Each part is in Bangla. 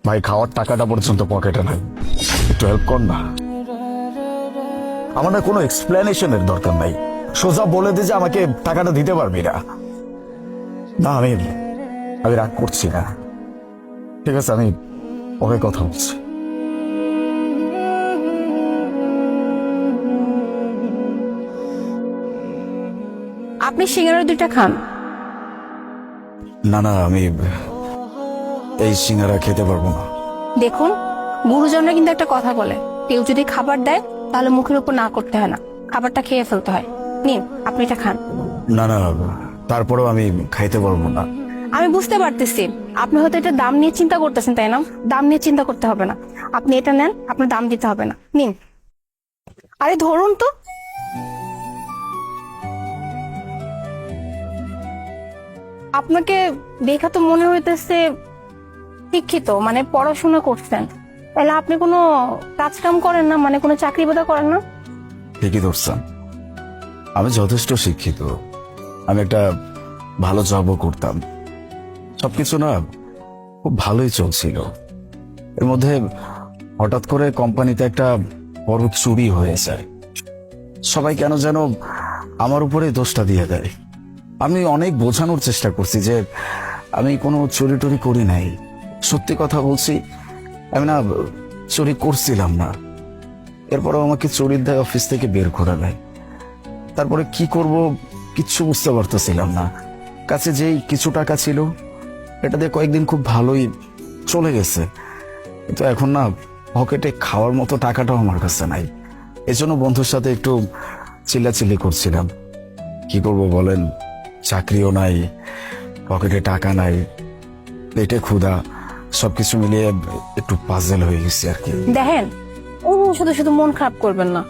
ভাই খাওয়ার টাকাটা পর্যন্ত পকেটে নাই, একটু হেল্প কর না। আমার না কোনো এক্সপ্লেনেশনের দরকার নাই, সোজা বলে দে যে আমাকে টাকাটা দিতে পারবি না। না আমি আমি রাগ করছি না, ঠিক আছে আমি পরে কথা বলছি। আপনি সিঙ্গারা দুইটা খান। না না, আমি এই সিঙ্গারা খেতে পারবো না। দেখুন, গুরুজনরা কিন্তু একটা কথা বলে, কেউ যদি খাবার দেয় তাহলে মুখের উপর না করতে হয় না, খাবারটা খেয়ে ফেলতে হয়। নিন, আপনি এটা খান। না না, তারপরেও আমি খাইতে পারবো না। আমি বুঝতে পারতেছি আপনি হয়তো এটা দাম নিয়ে চিন্তা করতেছেন, তাই না? দাম নিয়ে চিন্তা করতে হবে না, আপনি এটা নেন, আপনার দাম দিতে হবে না। নিন, আরে ধরুন তো। আপনাকে দেখা তো মনে হইতেছে শিক্ষিত, মানে পড়াশোনা করছেন। তাহলে আপনি কোনো কাজ কাম করেন না, মানে কোনো চাকরি বাদা করেন না? ঠিকই ধরছেন, আমি যথেষ্ট শিক্ষিত, আমি একটা ভালো জবও করতাম, সবকিছু না খুব ভালোই চলছিল। এর মধ্যে হঠাৎ করে কোম্পানিতে একটা বড় চুরি হয়ে যায়, সবাই কেন যেন আমার উপরে দোষটা দিয়ে দেয়। আমি অনেক বোঝানোর চেষ্টা করছি যে আমি কোনো চুরি টুরি করি নাই, সত্যি কথা বলছি, আমি না চুরি করছিলাম না। এরপরও আমাকে চুরির দায় অফিস থেকে বের করে দেয়। তারপরে কি করব কিচ্ছু বুঝতে পারতেছিলাম না। কাছে যেই কিছু টাকা ছিল এটা দিয়ে কয়েকদিন খুব ভালোই চলে গেছে, কিন্তু এখন না পকেটে খাওয়ার মতো টাকাটাও আমার কাছে নাই। এজন্য বন্ধুর সাথে একটু চিল্লাচিল্লি করছিলাম। কি করব বলেন, চাকরিও নাই, পকেটে টাকা নাই, পেটে ক্ষুধা, সবকিছু মিলিয়ে একটু পাজেল হয়ে গেছে আর কি। দেখেন, ও শুধু শুধু মন খারাপ করবেন না।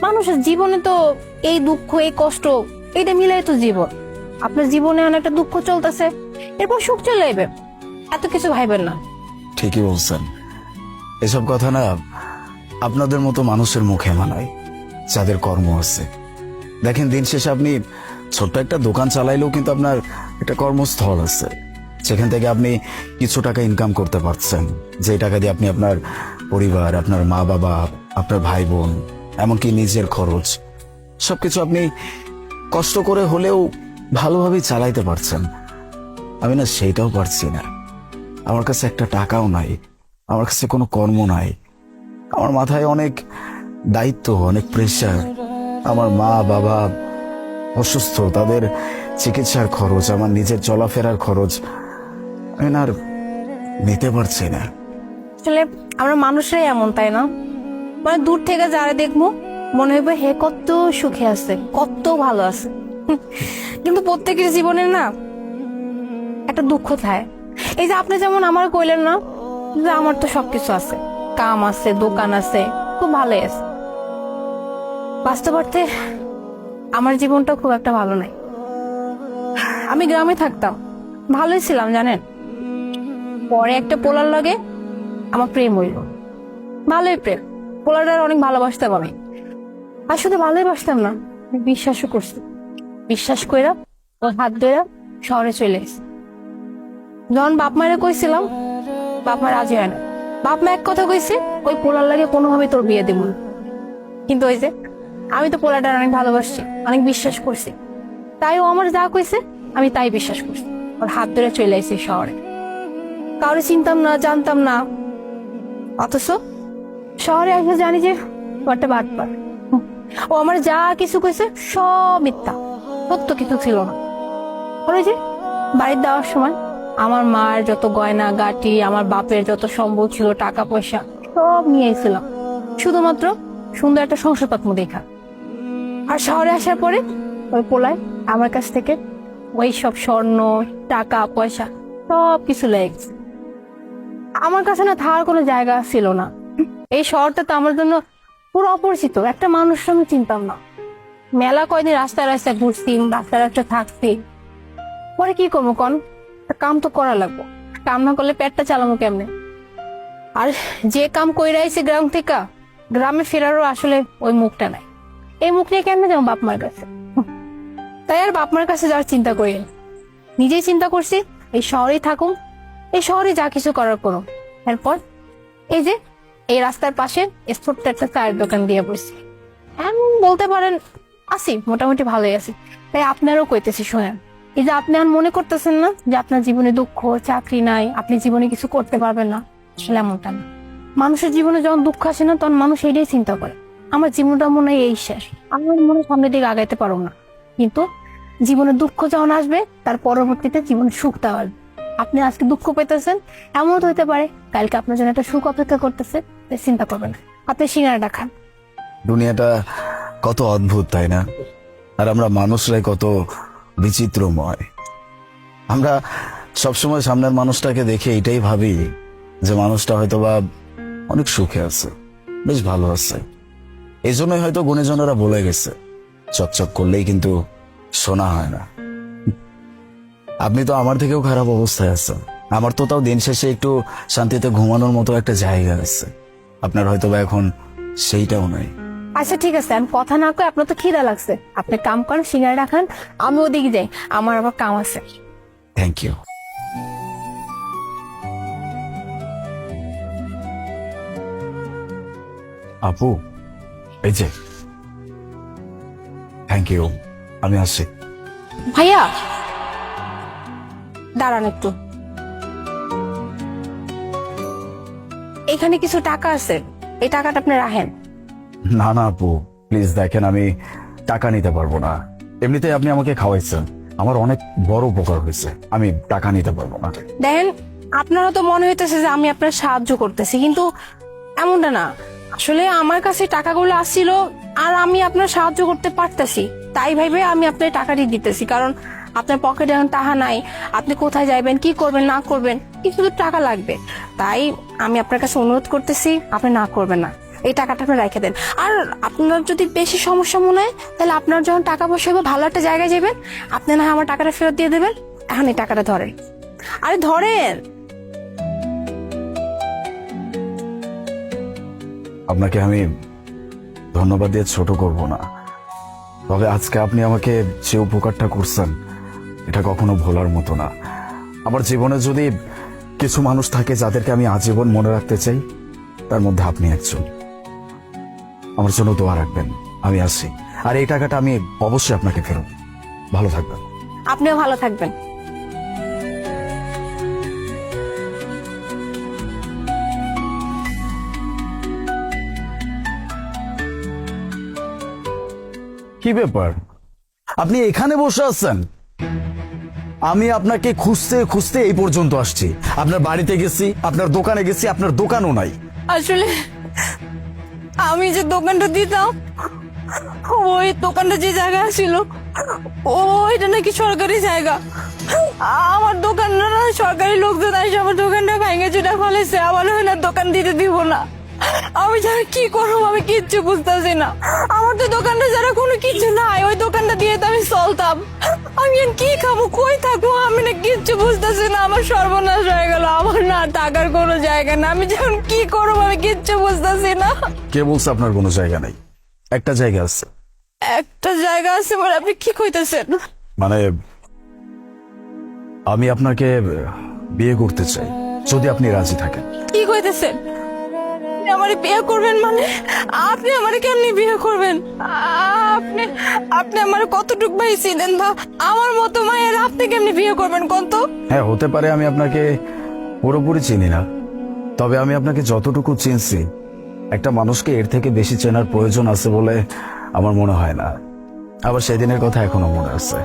মানুষের জীবনে তো এই দুঃখ, এই কষ্ট, এইটা মিলাই তো জীবন। আপনার জীবনে অনেকটা দুঃখ চলতেছে, এরপর সুখ চলে যাবে, এত কিছু ভাইবেন না। ঠিকই বলছেন, এসব কথা না আপনাদের মতো মানুষের মুখে মানায় যাদের কর্ম আছে। দেখেন, দিন শেষে আপনি ছোট্ট একটা দোকান চালাইলেও কিন্তু আপনার একটা কর্মস্থল আছে, সেখান থেকে আপনি কিছু টাকা ইনকাম করতে পারছেন, যে টাকা দিয়ে আপনি আপনার পরিবার, আপনার মা বাবা, আপনার ভাই বোন, এমনকি নিজের খরচ সবকিছু আপনি কষ্ট করে হলেও ভালোভাবে চালাইতে পারছেন। আমি না সেইটাও পারছি না, আমার কাছে একটা টাকাও নাই, আমার কাছে কোনো কর্ম নাই, আমার মাথায় অনেক দায়িত্ব, অনেক প্রেশার। আমার মা বাবা অসুস্থ, তাদের চিকিৎসার খরচ, আমার নিজের চলাফেরার খরচ আমি না আর নিতে পারছি না। আসলে আমরা মানুষরাই এমন, তাই না? মানে দূর থেকে যারা দেখবো মনে হইবে হে কত সুখে আছে, কত ভালো আছে। কিন্তু প্রত্যেকের জীবনে না একটা দুঃখ থাকে। এই যে আপনি যেমন আমার কইলেন না যে আমার তো সবকিছু আছে, কাম আছে, দোকান আছে, খুব ভালোই আছে। বাস্তবার্থে আমার জীবনটা খুব একটা ভালো নাই। আমি গ্রামে থাকতাম, ভালোই ছিলাম জানেন। পরে একটা পোলার লগে আমার প্রেম হইল, ভালোই প্রেম। পোলারটার অনেক ভালোবাসতাম আমি, আর শুধু ভালোই বাসতাম না, আমি বিশ্বাসও করছি। বিশ্বাস কইরা ওর হাত ধরে শহরে চলে এসেছি। যখন বাপ মায়ের কইছিলাম, বাপ মা রাজি হয় না। বাপ মা এক কথা কইছে, ওই পোলার লাগে কোনোভাবে তোর বিয়ে দেব না। কিন্তু ওই যে আমি তো পোলাটার অনেক ভালোবাসছি, অনেক বিশ্বাস করছি, তাই ও আমার যা কইছে আমি তাই বিশ্বাস করছি। ওর হাত ধরে চলে এসেছি শহরে, কাউরে চিনতাম না, জানতাম না, অথচ শহরে এসে জানি যে ও একটা বাটপার। ও আমার যা কিছু কইছে সব মিথ্যা, সত্য কিছু ছিল না। ওই যে বাড়ির দেওয়ার সময় আমার মার যত গয়না গাটি, আমার বাপের যত সম্বল ছিল, টাকা পয়সা সব নিয়ে এসেছিলাম, শুধুমাত্র সুন্দর একটা সংসার পাত্ম দেখা। আর শহরে আসার পরে ওই পোলায় আমার কাছ থেকে ওই সব স্বর্ণ, টাকা পয়সা সব কিছু লেগেছে। আমার কাছে না থাকার কোনো জায়গা ছিল না। এই শহরটা তো আমার জন্য পুরো অপরিচিত, একটা মানুষ আমি চিনতাম না। মেলা কয়দিন রাস্তায় রাস্তায় ঘুরছি, রাস্তায় রাস্তায় থাকছি। পরে কি করবো কন, কাম তো করা লাগবো, কাম না করলে পেটটা চালাবো কেমনে? আর যে কাম কইরা আইছি গ্রাম থেকে, গ্রামে ফেরারও আসলে ওই মুখটা নাই। এই মুখ নিয়ে কেমনে যাবো বাপ মার কাছে? তাই আর বাপ মার কাছে যাওয়ার চিন্তা করি না। নিজেই চিন্তা করছি এই শহরেই থাকুন, এই শহরে যা কিছু করার করো, এরপর এই যে এই রাস্তার পাশে ছোট্ট একটা চায়ের দোকান দিয়ে বসছি। এমন বলতে পারেন আছি, মোটামুটি ভালোই আছি। তাই আপনারও কইতেছি শোনেন, এই যে আপনি আর মনে করতেছেন না যে আপনার জীবনে দুঃখ, চাকরি নাই, আপনি জীবনে কিছু করতে পারবেন না, আসলে এমনটা না। মানুষের জীবনে যখন দুঃখ আসে না, তখন মানুষ এটাই চিন্তা করে আমার জীবনটা মনে হয় এই শেষ, আমার মনে হয় সামনের দিকে আগাইতে পারবো না। কিন্তু জীবনে দুঃখ যখন আসবে, তার পরবর্তীতে জীবনে সুখটা আসবে। আপনি আজকে দুঃখ পেতেছেন, এমন হইতে পারে কালকে আপনার জন্য একটা সুখ অপেক্ষা করতেছে, তাই চিন্তা করবেন না। আপনি সিঙ্গারাটা খান। দুনিয়াটা কত অদ্ভুত, তাই না? আর আমরা মানুষরাই কত বিচিত্রময়। আমরা সবসময় সামনের মানুষটাকে দেখে এটাই ভাবি যে মানুষটা হয়তোবা অনেক সুখে আছে, বেশ ভালো আছে। এই জন্যই হয়তো গুণীজনেরা বলে গেছে, চকচক করলেই কিন্তু শোনা হয় না। আপনি তো আমার থেকেও খারাপ অবস্থায় আছেন, আমার তো তাও দিন শেষে একটু শান্তিতে ঘুমানোর মতো একটা জায়গা আছে। আপনার হয়তোবা এখন সেইটাও নাই। আচ্ছা ঠিক আছে, আমি কথা না কই, আপনার তো খিদা লাগছে, আপনি কাম করেন, সিঙ্গারাটা খান, আমি ওদিকে যাই, আমার আবার কাম আছে। Thank you. আপু, এই যে থ্যাংক ইউ, আমি আসছি। ভাইয়া দাঁড়ান একটু, এখানে কিছু টাকা আছে, এই টাকাটা আপনি রাখেন। না না আপু, প্লিজ দেখেন, আমি টাকা নিতে পারবো না। এমনিতে আপনি আমাকে খাওয়াইছেন, আমার অনেক বড় উপকার হয়েছে, আমি টাকা নিতে পারবো না। দেখেন, আপনারও তো মনে হইতেছে যে আমি আপনার সাহায্য করতেছি, কিন্তু এমনটা না। আসলে আমার কাছে টাকাগুলো আসছিল, আর আমি আপনার সাহায্য করতে পারতেছি, তাই ভাইবে আমি আপনার টাকাটি দিতেছি। কারণ আপনার পকেটে এখন টাকা নাই, আপনি কোথায় যাইবেন, কি করবেন না করবেন, কিছু তো টাকা লাগবে। তাই আমি আপনার কাছে অনুরোধ করতেছি, আপনি না করবেন না, এই টাকাটা আপনি রেখে দেন। আর আপনার যদি বেশি সমস্যা মনে হয়, তাহলে আপনার যখন টাকা পয়সা হবে, ভালো একটা জায়গায় যাবেন, আপনি না হয় আমার টাকাটা ফেরত দিয়ে দেবেন। এখন এই টাকাটা ধরেন, আরে ধরেন। আপনাকে আমি ধন্যবাদ দিয়ে ছোট করব না, তবে আজকে আপনি আমাকে যে উপকারটা করছেন, এটা কখনো ভোলার মতো না। আমার জীবনে যদি কিছু মানুষ থাকে যাদেরকে আমি আজীবন মনে রাখতে চাই, তার মধ্যে আপনি একজন। আমার জন্য দোয়া রাখবেন, আমি আসি। আর এই টাকাটা আমি অবশ্যই আপনাকে ফেরত। ভালো থাকবেন। আপনিও ভালো থাকবেন। কি ব্যাপার, আপনি এখানে বসে আছেন? আমি আপনাকে খুঁজতে খুঁজতে এই পর্যন্ত আসছি। আপনার বাড়িতে গেছি, আপনার দোকানে গেছি, আপনার দোকানও নাই। আসলে আমি যে দোকানটা দিতাম, ওই দোকানটা যে জায়গা ছিল, ওইটা নাকি সরকারি জায়গা। আমার দোকানটা না, সরকারি লোকজন এসে আমার দোকানটা ভেঙে চুটা ফেলেছে, আমার না দোকান দিতে দিব না। আমি যারা কি করবো আমি কিচ্ছু বুঝতেছি না। আমার তো দোকানটা যারা কোনো কিছু নাই, ওই দোকানটা দিয়ে তো আমি চলতাম। আমি এখন কি খাবো, কই থাকবো, আমি না কিচ্ছু বুঝতেছি না। আমার সর্বনাশ হয়ে গেল, আমার না টাকার কোনো জায়গা না, আমি যখন কি করবো আমি কিচ্ছু বুঝতেছি না। কে বলছে আপনার কোনো জায়গা নাই? একটা জায়গা আছে। একটা জায়গা আছে মানে আপনি কি কইতেছেন? মানে আমি আপনাকে বিয়ে করতে চাই, যদি আপনি রাজি থাকেন। কি কইতেছেন? আপনি আমারে বিয়ে করবেন মানে? আপনি আমারে কেমনি বিয়ে করবেন? আপনি আপনি আমার কতটুক ভাই ছিলেন, বা আমার মতো মায়ের আপনি কেমনি বিয়ে করবেন কোন তো? হ্যাঁ, হতে পারে আমি আপনাকে পুরোপুরি চিনি না, তবে আমি আপনাকে যতটুকু চিনছি, একটা মানুষকে এর থেকে বেশি চেনার প্রয়োজন আছে বলে আমার মনে হয় না। আবার সেদিনের কথা এখনো মনে আছে।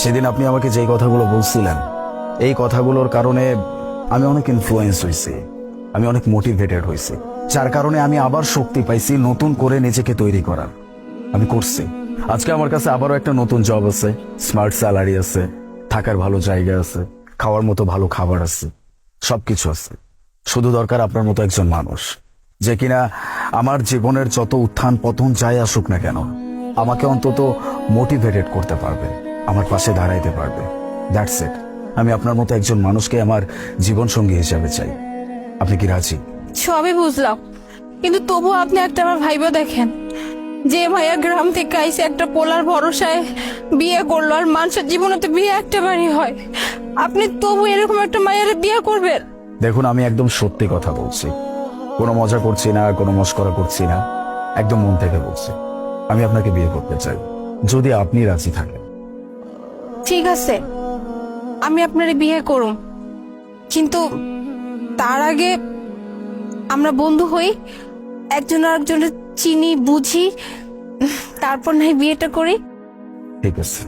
সেদিন আপনি আমাকে যেই কথাগুলো বলছিলেন, এই কথাগুলোর কারণে আমি অনেক ইনফ্লুয়েন্স হয়েছি, আমি অনেক মোটিভেটেড হয়েছি, যার কারণে আমি আবার শক্তি পাইছি নতুন করে নিজেকে তৈরি করার। আমি করছি। আজকে আমার কাছে আবারও একটা নতুন জব আছে, স্মার্ট স্যালারি আছে, থাকার ভালো জায়গা আছে, খাওয়ার মতো ভালো খাবার আছে, সবকিছু আছে। শুধু দরকার আপনার মতো একজন মানুষ, যে কিনা আমার জীবনের যত উত্থান পতন যাই আসুক না কেন, আমাকে অন্তত মোটিভেটেড করতে পারবে, আমার পাশে দাঁড়াইতে পারবে। That's it. আমি আপনার মতো একজন মানুষকে আমার জীবন সঙ্গী হিসেবে চাই। আপনি কি রাজি? সবই বুঝলাম, কিন্তু তবু আপনি একটা আমার ভাইবা দেখেন, যে ভাইয়া গ্রাম থেকে আইসে একটা পোলার ভরসায় বিয়ে করলো, আর মানুষের জীবনে তো বিয়ে একটা বারই হয়, আপনি তবু এরকম একটা মায়ের বিয়ে করবেন? দেখুন, আমি একদম সত্যি কথা বলছি, কোনো মজা করছি না, কোনো মস্করা করছি না, একদম মন থেকে বলছি। আমি আপনাকে বিয়ে করতে চাই, যদি আপনি রাজি থাকেন। ঠিক আছে, আমি আপনার বিয়ে করুম, কিন্তু তার আগে আমরা বন্ধু হই, একজন আরেকজনের চিনি বুঝি, তারপর না হয় বিয়েটা করি। ঠিক আছে।